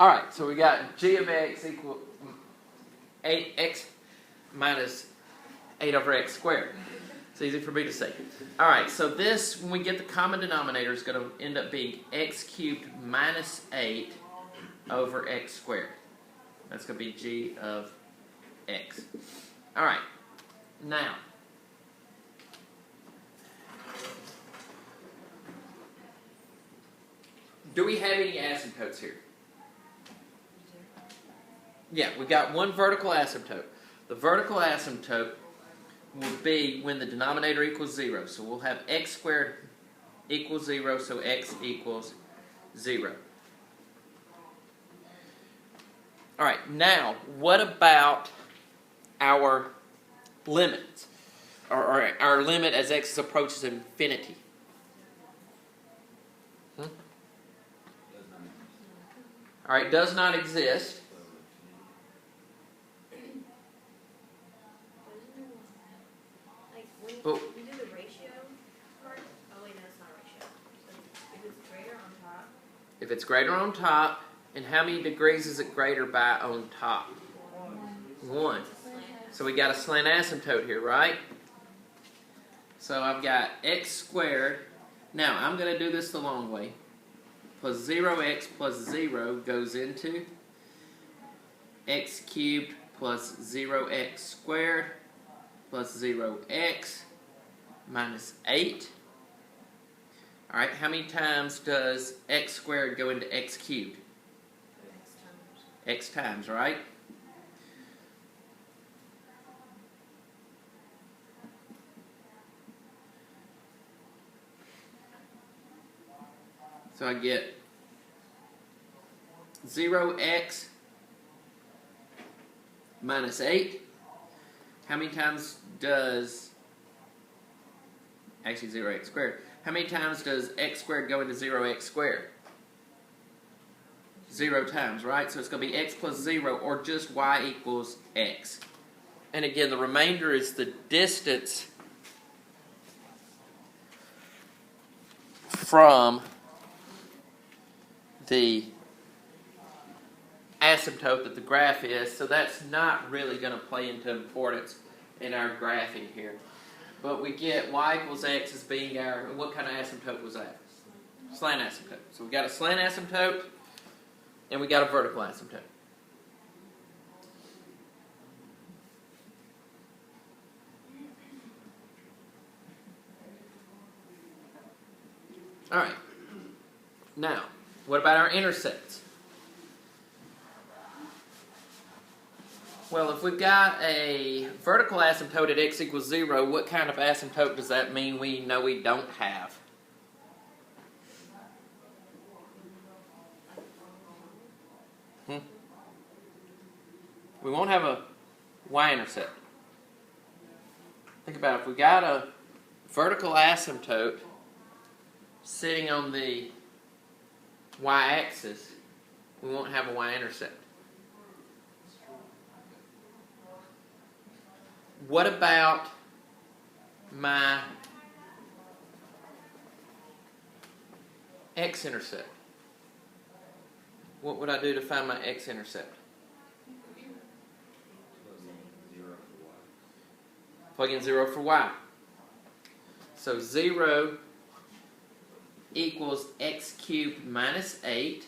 Alright, so we got g of x equal 8x minus 8 over x squared. It's easy for me to say. Alright, so this, when we get the common denominator, is going to end up being x cubed minus 8 over x squared. That's going to be g of x. Alright, now, do we have any asymptotes here? Yeah, we got one vertical asymptote. The vertical asymptote will be when the denominator equals 0. So we'll have x squared equals 0, so x equals 0. Alright, now, what about our limits? Or our limit as x approaches infinity? Alright, does not exist. But we do the ratio part. Oh wait, no, it's not a ratio. So if it's greater on top. If it's greater on top, and how many degrees is it greater by on top? 1. So we got a slant asymptote here, right? So I've got x squared. Now I'm going to do this the long way. Plus 0x plus 0 goes into x cubed plus 0x squared plus 0x minus 8. Alright, how many times does x squared go into x cubed? X times, right? So I get 0x minus 8. How many times does, actually 0x squared, how many times does x squared go into 0x squared? 0 times, right? So it's going to be x plus 0, or just y equals x. And again, the remainder is the distance from the asymptote that the graph is, so that's not really going to play into importance in our graphing here. But we get y equals x as being our, what kind of asymptote was that? Slant asymptote. So we got a slant asymptote, and we got a vertical asymptote. Alright. Now, what about our intercepts? Well, if we've got a vertical asymptote at x equals 0, what kind of asymptote does that mean we know we don't have? We won't have a y-intercept. Think about it. If we got a vertical asymptote sitting on the y-axis, we won't have a y-intercept. What about my x-intercept? What would I do to find my x-intercept? Plug in 0 for y. So 0 equals x cubed minus 8.